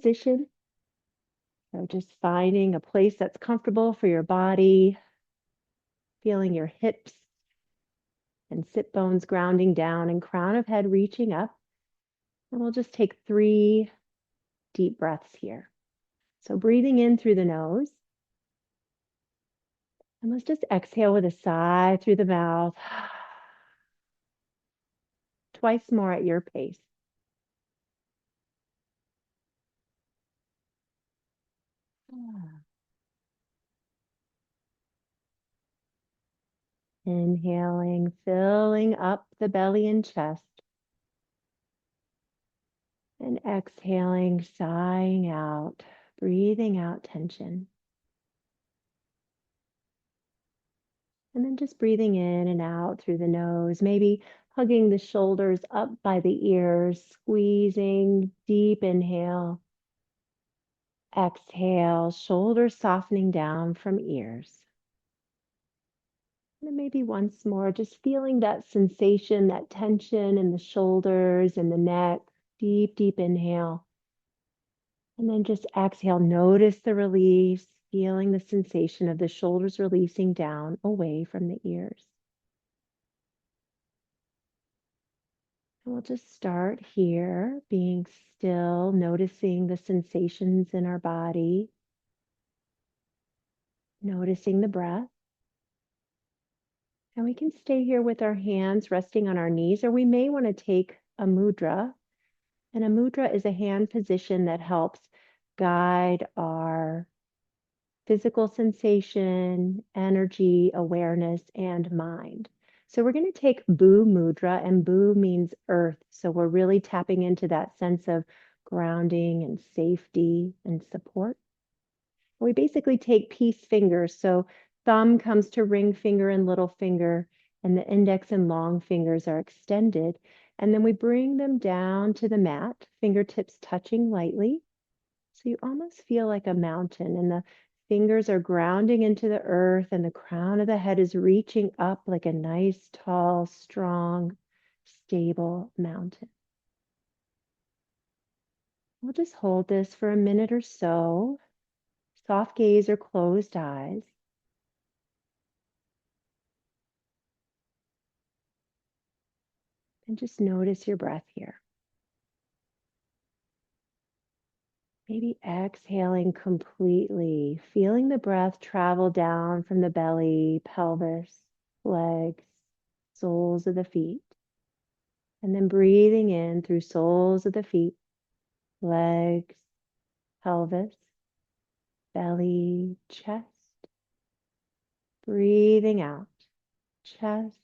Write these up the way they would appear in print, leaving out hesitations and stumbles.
position. So just finding a place that's comfortable for your body, feeling your hips and sit bones grounding down and crown of head reaching up. And we'll just take 3 deep breaths here. So breathing in through the nose. And let's just exhale with a sigh through the mouth. Twice more at your pace. Inhaling, filling up the belly and chest. And exhaling, sighing out, breathing out tension. And then just breathing in and out through the nose, maybe hugging the shoulders up by the ears, squeezing, deep inhale. Exhale, shoulders softening down from ears. And then maybe once more, just feeling that sensation, that tension in the shoulders and the neck. Deep, deep inhale. And then just exhale, notice the release, feeling the sensation of the shoulders releasing down away from the ears. And we'll just start here, being still, noticing the sensations in our body, noticing the breath. And we can stay here with our hands resting on our knees, or we may want to take a mudra. And a mudra is a hand position that helps guide our physical sensation, energy, awareness, and mind. So we're going to take Bu Mudra, and Bu means earth. So we're really tapping into that sense of grounding and safety and support. We basically take peace fingers. So thumb comes to ring finger and little finger, and the index and long fingers are extended. And then we bring them down to the mat, fingertips touching lightly. So you almost feel like a mountain, and the fingers are grounding into the earth, and the crown of the head is reaching up like a nice, tall, strong, stable mountain. We'll just hold this for a minute or so. Soft gaze or closed eyes. And just notice your breath here. Maybe exhaling completely, feeling the breath travel down from the belly, pelvis, legs, soles of the feet. And then breathing in through soles of the feet, legs, pelvis, belly, chest. Breathing out, chest,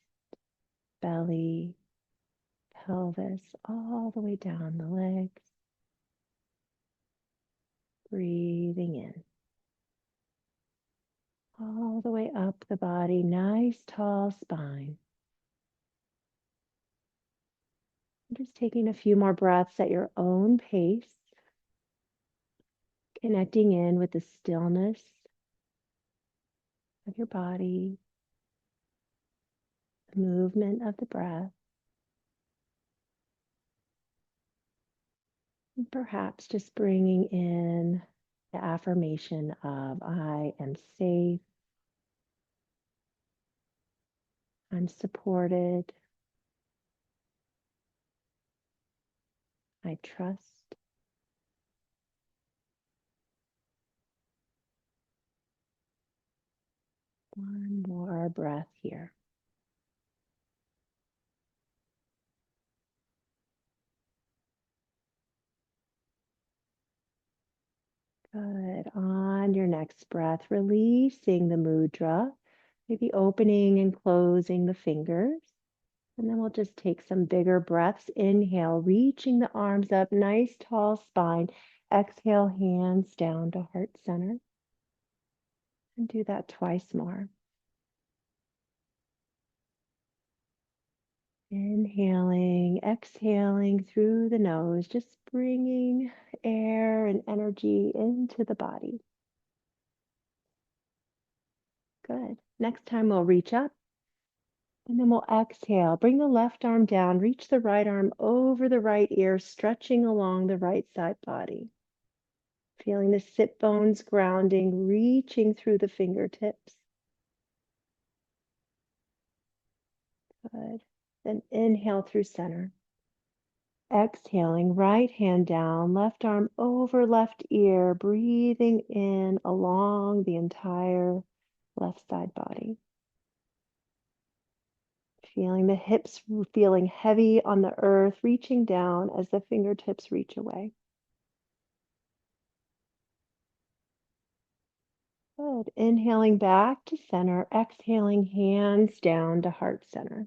belly, pelvis, all the way down the legs. Breathing in. All the way up the body, nice tall spine. Just taking a few more breaths at your own pace, connecting in with the stillness of your body, the movement of the breath, and perhaps just bringing in the affirmation of I am safe, I'm supported, I trust. One more breath here. Good. On your next breath, releasing the mudra, maybe opening and closing the fingers. And then we'll just take some bigger breaths. Inhale, reaching the arms up, nice tall spine. Exhale, hands down to heart center. And do that twice more. Inhaling, exhaling through the nose, just bringing air and energy into the body. Good. Next time we'll reach up, and then we'll exhale. Bring the left arm down, reach the right arm over the right ear, stretching along the right side body. Feeling the sit bones grounding, reaching through the fingertips. Good. Then inhale through center. Exhaling, right hand down, left arm over left ear, breathing in along the entire left side body. Feeling the hips feeling heavy on the earth, reaching down as the fingertips reach away. Good. Inhaling back to center, exhaling hands down to heart center.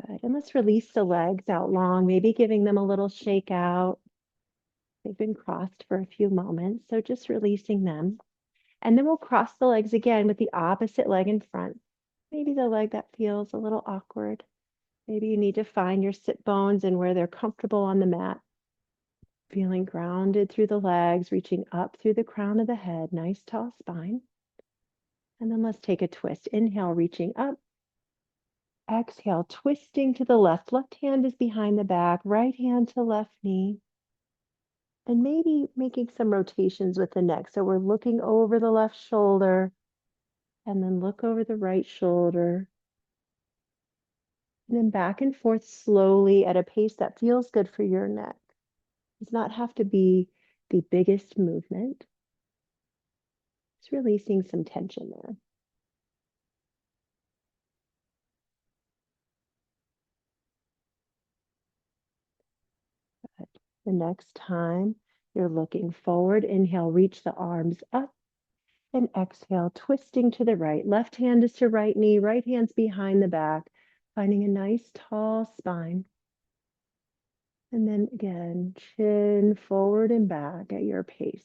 Good. And let's release the legs out long, maybe giving them a little shake out. They've been crossed for a few moments, so just releasing them. And then we'll cross the legs again with the opposite leg in front. Maybe the leg that feels a little awkward. Maybe you need to find your sit bones and where they're comfortable on the mat. Feeling grounded through the legs, reaching up through the crown of the head, nice tall spine. And then let's take a twist. Inhale, reaching up. Exhale, twisting to the left. Left hand is behind the back, right hand to left knee. And maybe making some rotations with the neck. So we're looking over the left shoulder and then look over the right shoulder. And then back and forth slowly at a pace that feels good for your neck. It does not have to be the biggest movement. It's releasing some tension there. Good. The next time you're looking forward, inhale, reach the arms up. And exhale, twisting to the right. Left hand is to right knee, right hand's behind the back, finding a nice tall spine. And then again, chin forward and back at your pace.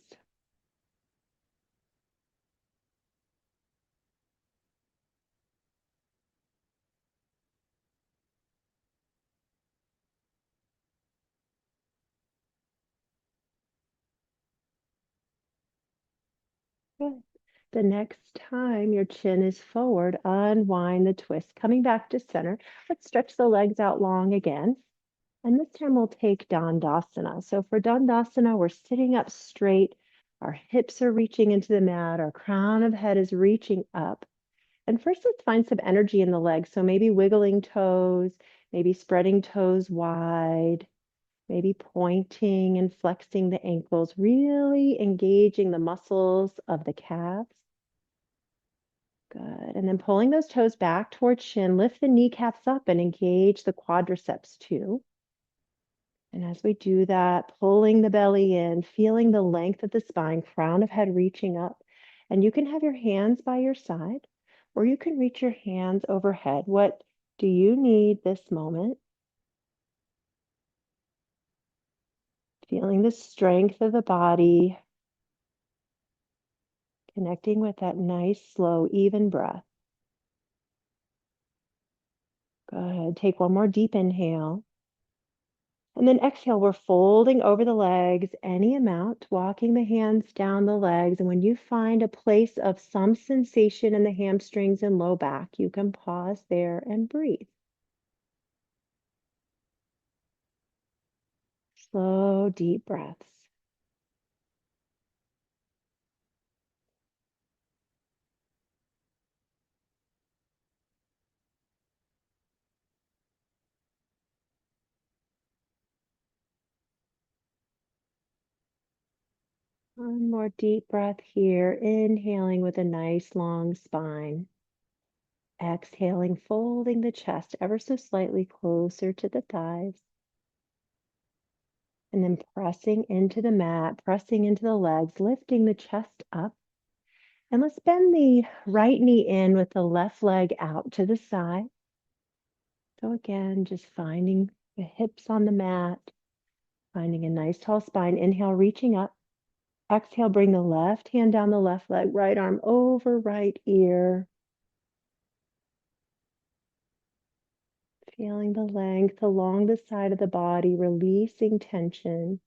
Good. The next time your chin is forward, unwind the twist, coming back to center. Let's stretch the legs out long again. And this time we'll take Dandasana. So for Dandasana, we're sitting up straight. Our hips are reaching into the mat. Our crown of head is reaching up. And first, let's find some energy in the legs. So maybe wiggling toes, maybe spreading toes wide, maybe pointing and flexing the ankles, really engaging the muscles of the calves. Good. And then pulling those toes back towards shin, lift the kneecaps up and engage the quadriceps too. And as we do that, pulling the belly in, feeling the length of the spine, crown of head reaching up. And you can have your hands by your side, or you can reach your hands overhead. What do you need this moment? Feeling the strength of the body, connecting with that nice, slow, even breath. Good. Take one more deep inhale. And then exhale, we're folding over the legs any amount, walking the hands down the legs. And when you find a place of some sensation in the hamstrings and low back, you can pause there and breathe. Slow, deep breaths. One more deep breath here, inhaling with a nice long spine. Exhaling, folding the chest ever so slightly closer to the thighs. And then pressing into the mat, pressing into the legs, lifting the chest up. And let's bend the right knee in with the left leg out to the side. So again, just finding the hips on the mat, finding a nice tall spine. Inhale, reaching up. Exhale, bring the left hand down the left leg, right arm over right ear. Feeling the length along the side of the body, releasing tension.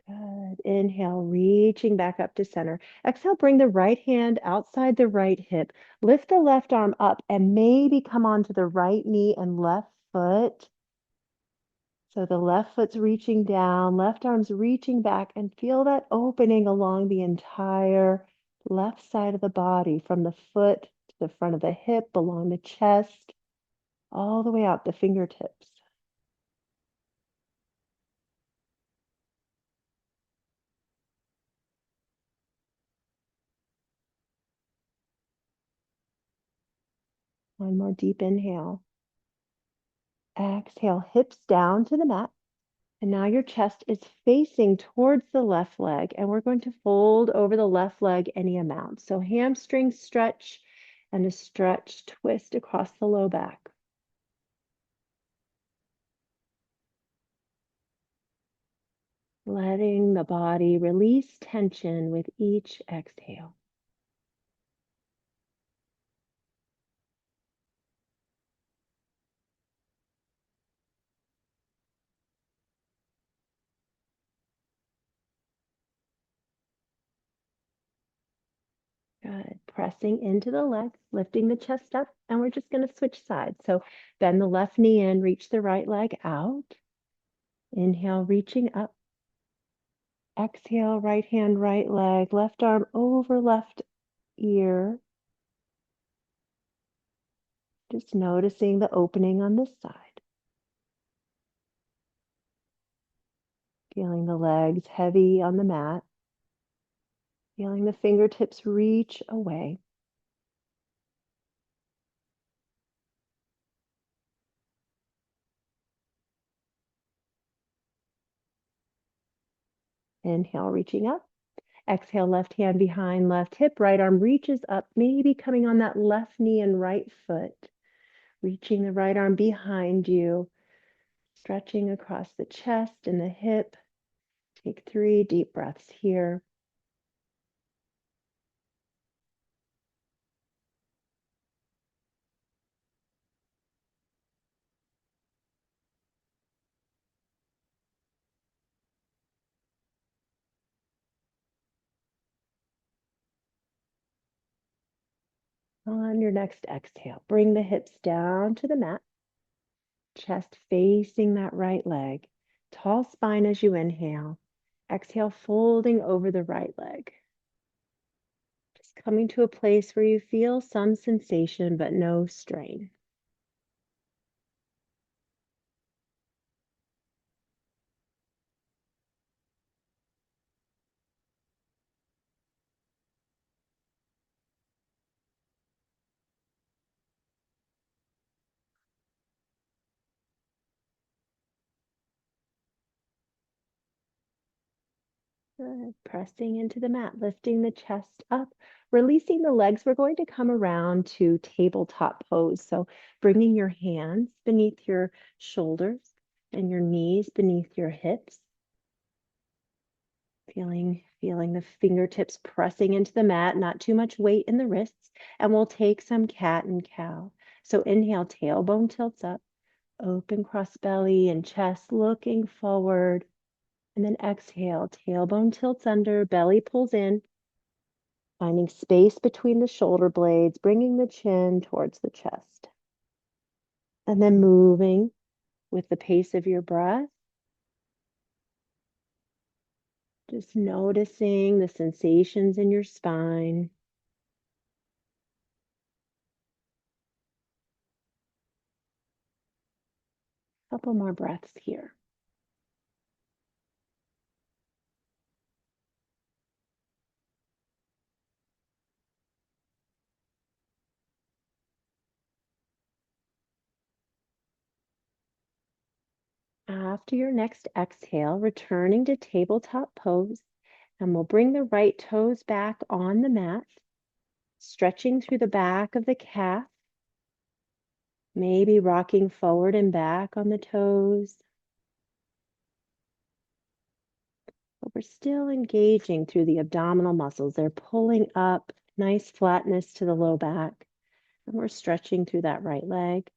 Good. Good. Inhale, reaching back up to center. Exhale, bring the right hand outside the right hip. Lift the left arm up and maybe come onto the right knee and left foot. So the left foot's reaching down, left arm's reaching back, and feel that opening along the entire left side of the body, from the foot to the front of the hip, along the chest, all the way out the fingertips. One more deep inhale. Exhale, hips down to the mat. And now your chest is facing towards the left leg, and we're going to fold over the left leg any amount. So hamstring stretch and a stretch twist across the low back. Letting the body release tension with each exhale. Good. Pressing into the legs, lifting the chest up, and we're just going to switch sides. So bend the left knee in, reach the right leg out. Inhale, reaching up. Exhale, right hand, right leg, left arm over left ear. Just noticing the opening on this side. Feeling the legs heavy on the mat. Feeling the fingertips reach away. Inhale, reaching up. Exhale, left hand behind left hip, right arm reaches up, maybe coming on that left knee and right foot. Reaching the right arm behind you, stretching across the chest and the hip. Take 3 deep breaths here. On your next exhale, bring the hips down to the mat. Chest facing that right leg. Tall spine as you inhale. Exhale, folding over the right leg. Just coming to a place where you feel some sensation, but no strain. Good. Pressing into the mat, lifting the chest up, releasing the legs. We're going to come around to tabletop pose. So bringing your hands beneath your shoulders and your knees beneath your hips. Feeling the fingertips pressing into the mat, not too much weight in the wrists. And we'll take some cat and cow. So inhale, tailbone tilts up, open cross belly and chest looking forward. And then exhale, tailbone tilts under, belly pulls in, finding space between the shoulder blades, bringing the chin towards the chest. And then moving with the pace of your breath. Just noticing the sensations in your spine. Couple more breaths here. After your next exhale, returning to tabletop pose, and we'll bring the right toes back on the mat, stretching through the back of the calf, maybe rocking forward and back on the toes. But we're still engaging through the abdominal muscles. They're pulling up, nice flatness to the low back. And we're stretching through that right leg.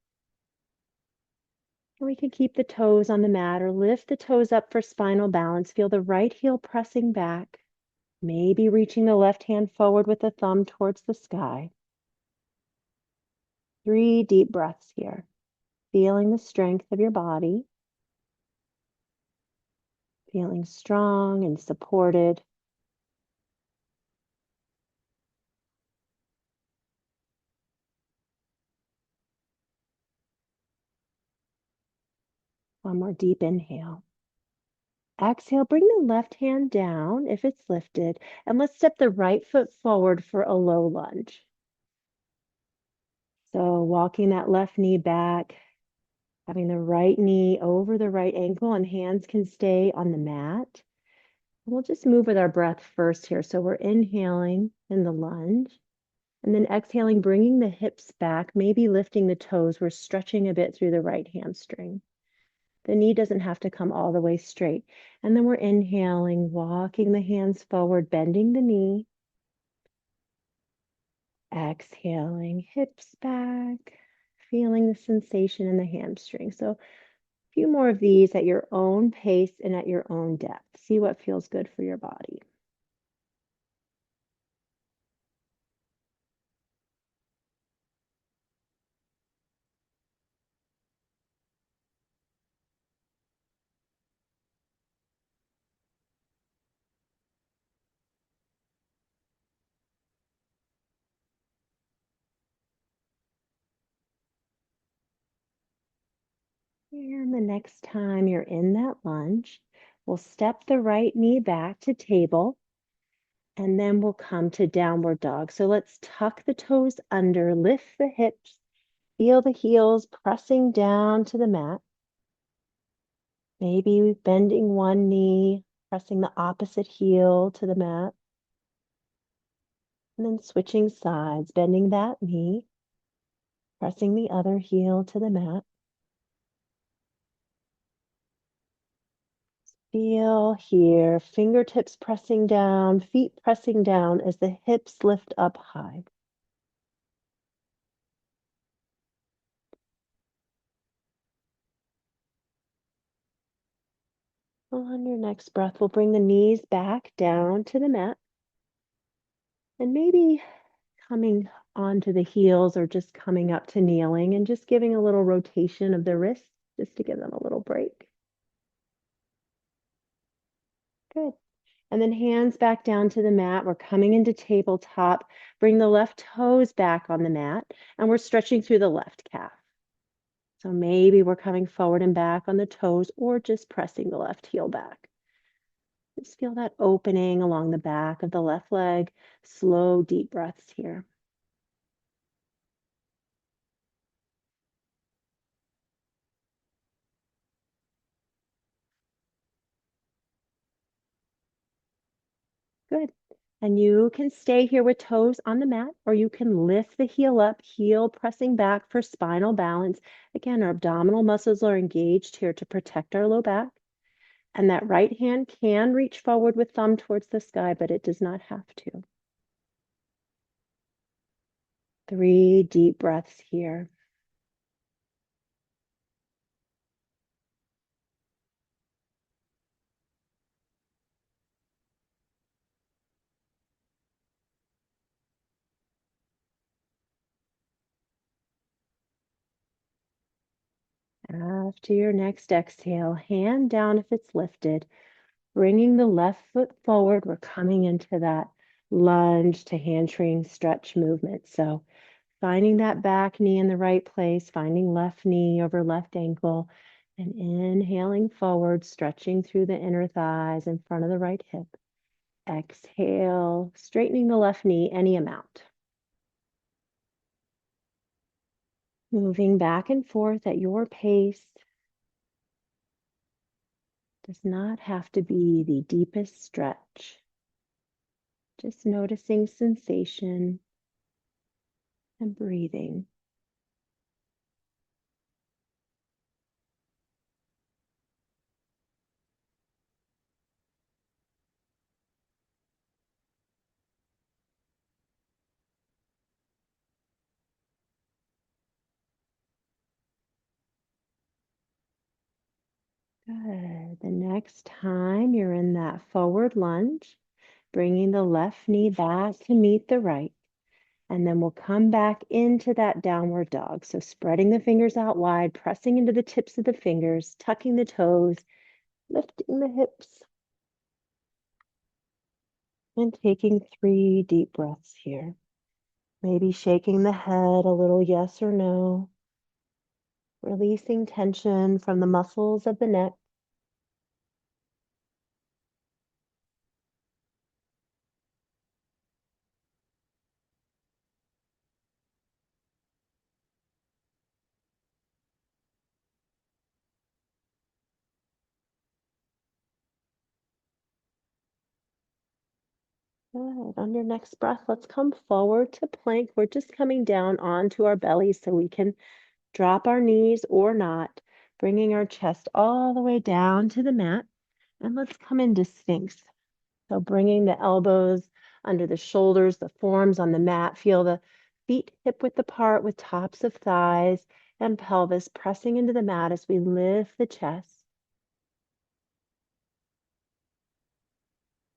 And we can keep the toes on the mat or lift the toes up for spinal balance. Feel the right heel pressing back, maybe reaching the left hand forward with the thumb towards the sky. 3 deep breaths here, feeling the strength of your body, feeling strong and supported. One more deep inhale. Exhale, bring the left hand down if it's lifted, and let's step the right foot forward for a low lunge. So walking that left knee back, having the right knee over the right ankle, and hands can stay on the mat. We'll just move with our breath first here. So we're inhaling in the lunge, and then exhaling, bringing the hips back, maybe lifting the toes. We're stretching a bit through the right hamstring. The knee doesn't have to come all the way straight. And then we're inhaling, walking the hands forward, bending the knee. Exhaling, hips back, feeling the sensation in the hamstring. So a few more of these at your own pace and at your own depth. See what feels good for your body. And the next time you're in that lunge, we'll step the right knee back to table, and then we'll come to downward dog. So let's tuck the toes under, lift the hips, feel the heels pressing down to the mat. Maybe bending one knee, pressing the opposite heel to the mat. And then switching sides, bending that knee, pressing the other heel to the mat. Feel here, fingertips pressing down, feet pressing down as the hips lift up high. On your next breath, we'll bring the knees back down to the mat. And maybe coming onto the heels or just coming up to kneeling and just giving a little rotation of the wrists just to give them a little break. Good. And then hands back down to the mat. We're coming into tabletop. Bring the left toes back on the mat, and we're stretching through the left calf. So maybe we're coming forward and back on the toes or just pressing the left heel back. Just feel that opening along the back of the left leg. Slow, deep breaths here. Good. And you can stay here with toes on the mat, or you can lift the heel up, heel pressing back for spinal balance. Again, our abdominal muscles are engaged here to protect our low back. And that right hand can reach forward with thumb towards the sky, but it does not have to. 3 deep breaths here. After your next exhale, hand down if it's lifted, bringing the left foot forward. We're coming into that lunge to hamstring stretch movement. So finding that back knee in the right place, finding left knee over left ankle, and inhaling forward, stretching through the inner thighs in front of the right hip. Exhale, straightening the left knee any amount. Moving back and forth at your pace. Does not have to be the deepest stretch. Just noticing sensation and breathing. Good. The next time you're in that forward lunge, bringing the left knee back to meet the right. And then we'll come back into that downward dog. So spreading the fingers out wide, pressing into the tips of the fingers, tucking the toes, lifting the hips, and taking 3 deep breaths here. Maybe shaking the head a little yes or no, releasing tension from the muscles of the neck. Good. On your next breath, let's come forward to plank. We're just coming down onto our belly so we can drop our knees or not, bringing our chest all the way down to the mat. And let's come into Sphinx. So bringing the elbows under the shoulders, the forearms on the mat. Feel the feet hip width apart with tops of thighs and pelvis pressing into the mat as we lift the chest.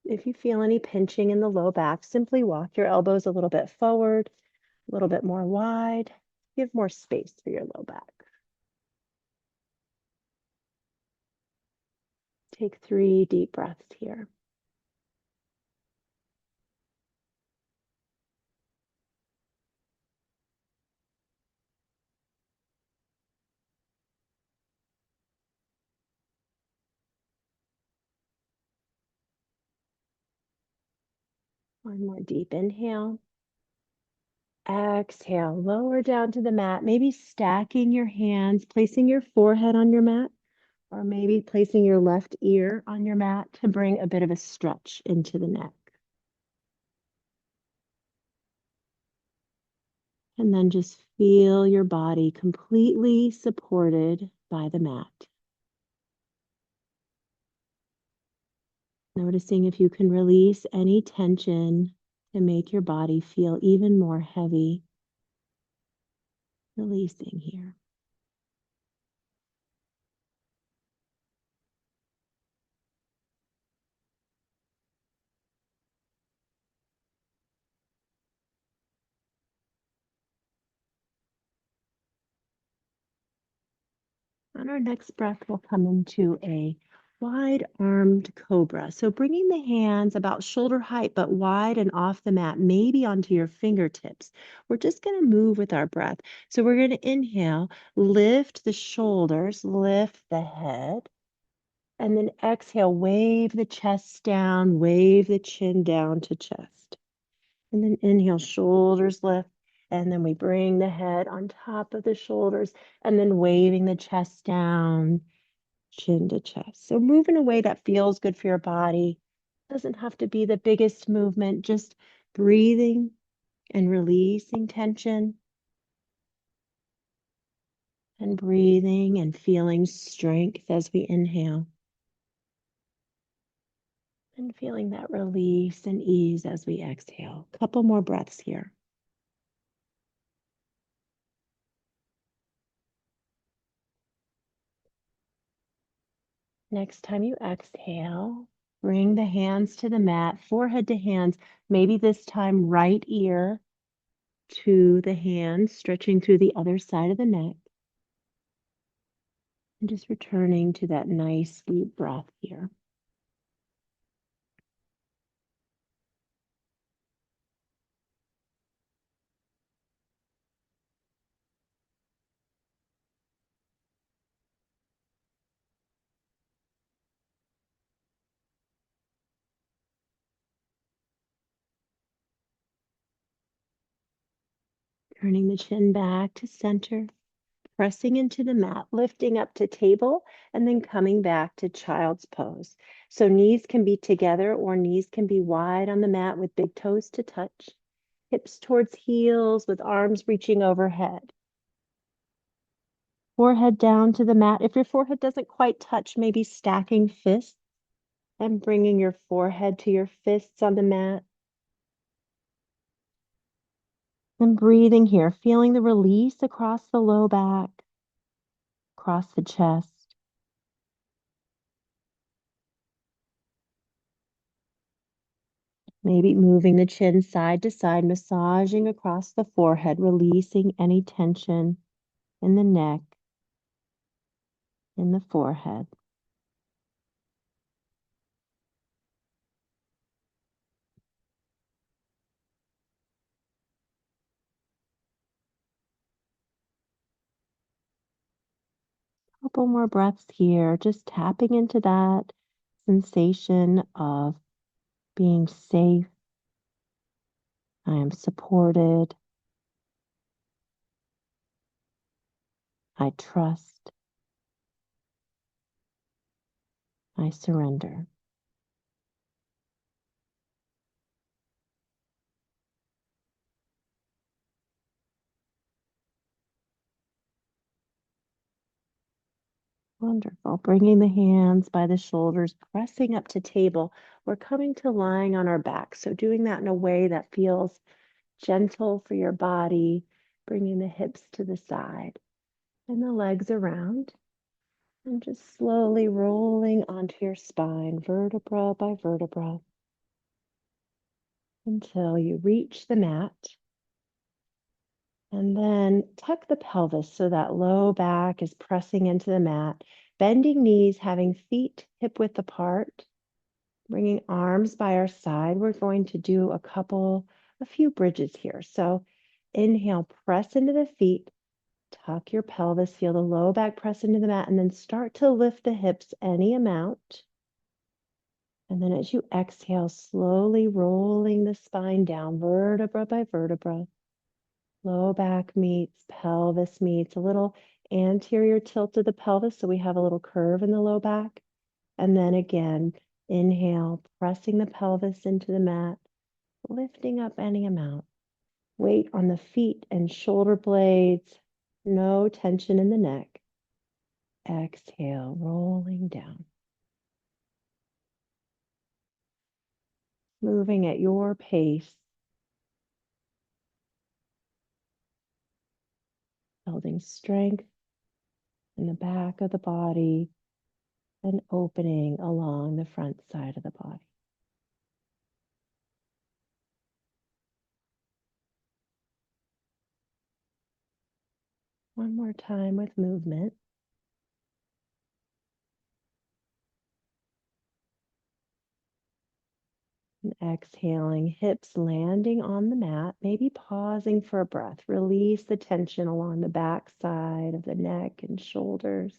If you feel any pinching in the low back, simply walk your elbows a little bit forward, a little bit more wide. Give more space for your low back. Take 3 deep breaths here. One more deep inhale. Exhale, lower down to the mat, maybe stacking your hands, placing your forehead on your mat, or maybe placing your left ear on your mat to bring a bit of a stretch into the neck. And then just feel your body completely supported by the mat. Noticing if you can release any tension to make your body feel even more heavy. Releasing here. On our next breath, we'll come into a wide-armed cobra. So bringing the hands about shoulder height, but wide and off the mat, maybe onto your fingertips. We're just going to move with our breath. So we're going to inhale, lift the shoulders, lift the head, and then exhale, wave the chest down, wave the chin down to chest. And then inhale, shoulders lift. And then we bring the head on top of the shoulders and then waving the chest down, chin to chest. So move in a way that feels good for your body. Doesn't have to be the biggest movement, just breathing and releasing tension and breathing and feeling strength as we inhale and feeling that release and ease as we exhale. Couple more breaths here. Next time you exhale, bring the hands to the mat, forehead to hands, maybe this time right ear to the hands, stretching through the other side of the neck. And just returning to that nice deep breath here. Turning the chin back to center, pressing into the mat, lifting up to table, and then coming back to child's pose. So knees can be together or knees can be wide on the mat with big toes to touch, hips towards heels with arms reaching overhead. Forehead down to the mat. If your forehead doesn't quite touch, maybe stacking fists and bringing your forehead to your fists on the mat. And breathing here, feeling the release across the low back, across the chest. Maybe moving the chin side to side, massaging across the forehead, releasing any tension in the neck, in the forehead. Couple more breaths here, just tapping into that sensation of being safe. I am supported. I trust. I surrender. Wonderful. Bringing the hands by the shoulders, pressing up to table. We're coming to lying on our back. So doing that in a way that feels gentle for your body, bringing the hips to the side and the legs around, and just slowly rolling onto your spine, vertebra by vertebra, until you reach the mat. And then tuck the pelvis so that low back is pressing into the mat, bending knees, having feet hip width apart, bringing arms by our side. We're going to do a few bridges here. So inhale, press into the feet, tuck your pelvis, feel the low back press into the mat, and then start to lift the hips any amount. And then as you exhale, slowly rolling the spine down, vertebra by vertebra. Low back meets, pelvis meets, a little anterior tilt of the pelvis, so we have a little curve in the low back. And then again, inhale, pressing the pelvis into the mat, lifting up any amount. Weight on the feet and shoulder blades, no tension in the neck. Exhale, rolling down. Moving at your pace, building strength in the back of the body and opening along the front side of the body. One more time with movement. And exhaling, hips landing on the mat, maybe pausing for a breath. Release the tension along the back side of the neck and shoulders,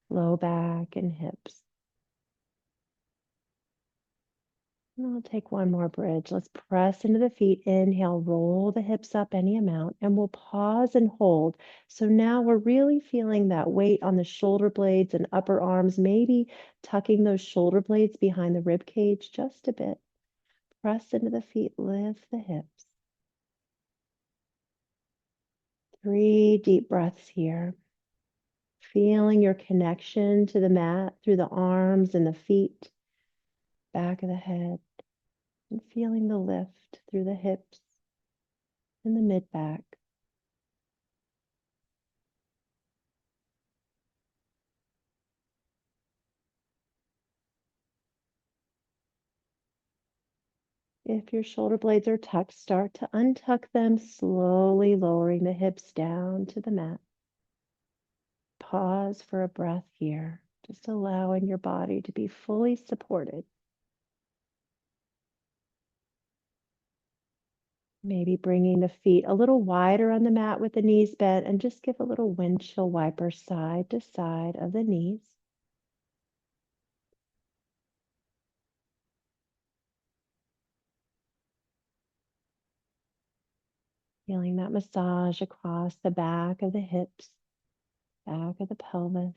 low back and hips. And I'll take one more bridge. Let's press into the feet. Inhale, roll the hips up any amount, and we'll pause and hold. So now we're really feeling that weight on the shoulder blades and upper arms, maybe tucking those shoulder blades behind the rib cage just a bit. Press into the feet, lift the hips. 3 deep breaths here. Feeling your connection to the mat through the arms and the feet, back of the head, and feeling the lift through the hips and the mid back. If your shoulder blades are tucked, start to untuck them, slowly lowering the hips down to the mat. Pause for a breath here, just allowing your body to be fully supported. Maybe bringing the feet a little wider on the mat with the knees bent, and just give a little windshield wiper side to side of the knees. Feeling that massage across the back of the hips, back of the pelvis.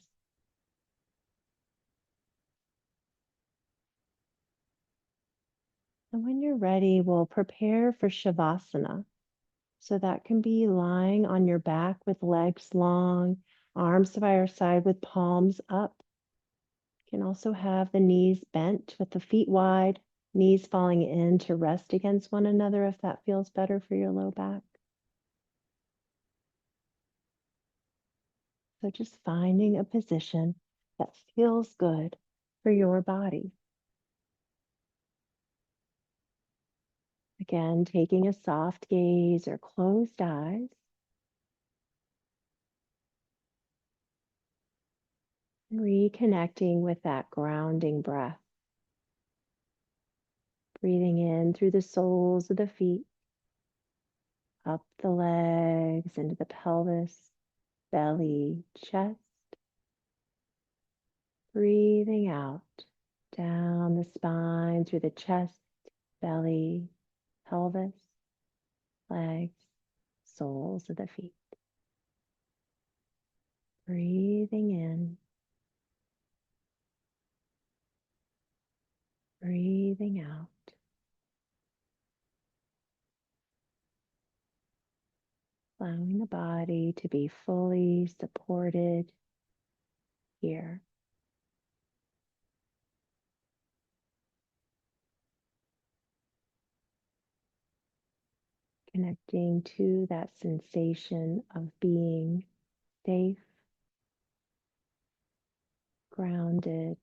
And when you're ready, we'll prepare for Shavasana. So that can be lying on your back with legs long, arms by your side with palms up. You can also have the knees bent with the feet wide, knees falling in to rest against one another if that feels better for your low back. So just finding a position that feels good for your body. Again, taking a soft gaze or closed eyes. Reconnecting with that grounding breath. Breathing in through the soles of the feet, up the legs, into the pelvis, belly, chest. Breathing out, down the spine, through the chest, belly, pelvis, legs, soles of the feet. Breathing in, breathing out. Allowing the body to be fully supported here. Connecting to that sensation of being safe, grounded,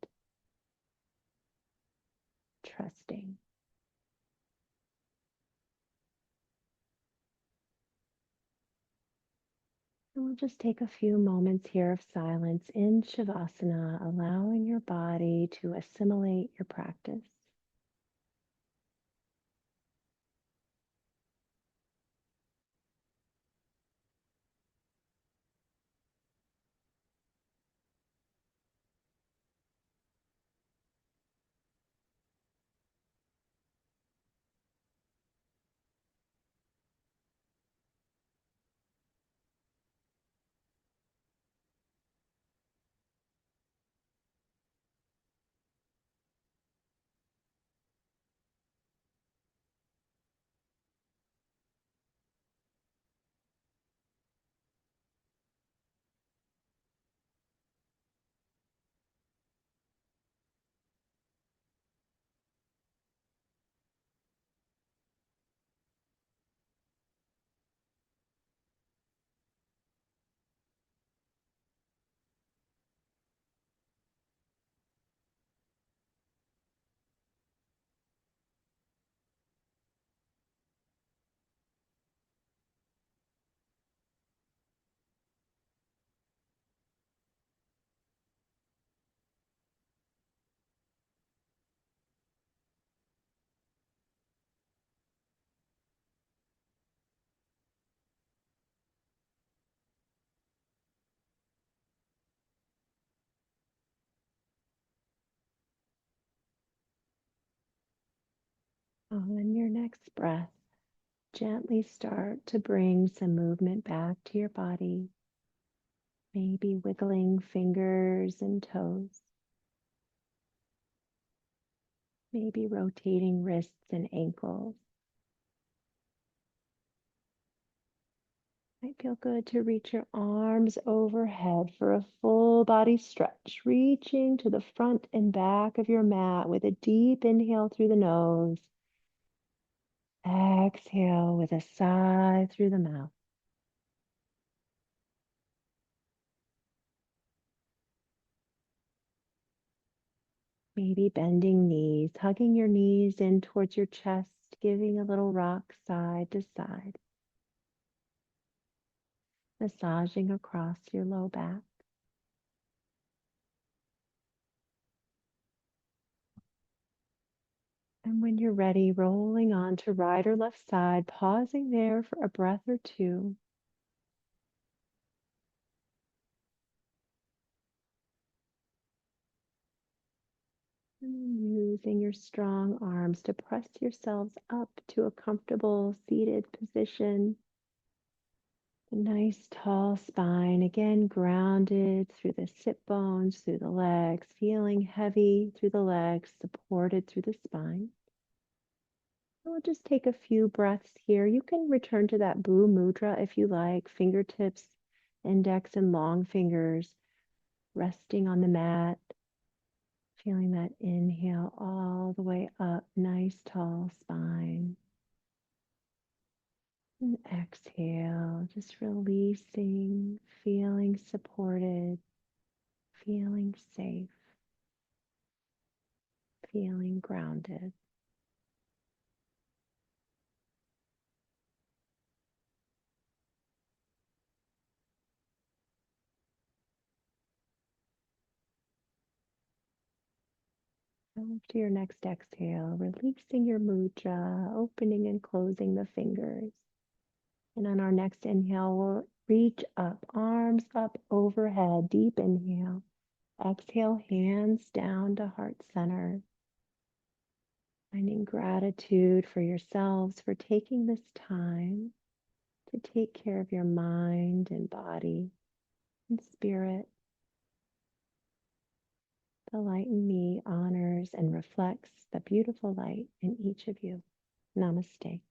trusting. And we'll just take a few moments here of silence in Shavasana, allowing your body to assimilate your practice. On your next breath, gently start to bring some movement back to your body, maybe wiggling fingers and toes, maybe rotating wrists and ankles. Might feel good to reach your arms overhead for a full body stretch, reaching to the front and back of your mat with a deep inhale through the nose. Exhale with a sigh through the mouth. Maybe bending knees, hugging your knees in towards your chest, giving a little rock side to side. Massaging across your low back. And when you're ready, rolling on to right or left side, pausing there for a breath or two. And using your strong arms to press yourselves up to a comfortable seated position. A nice tall spine, again grounded through the sit bones, through the legs, feeling heavy through the legs, supported through the spine. We'll just take a few breaths here. You can return to that Bhu Mudra if you like, fingertips, index and long fingers resting on the mat. Feeling that inhale all the way up, nice tall spine. And exhale, just releasing, feeling supported, feeling safe, feeling grounded. After your next exhale, releasing your mudra, opening and closing the fingers. And on our next inhale, we'll reach up, arms up overhead, deep inhale. Exhale, hands down to heart center. Finding gratitude for yourselves for taking this time to take care of your mind and body and spirit. The light in me honors and reflects the beautiful light in each of you. Namaste.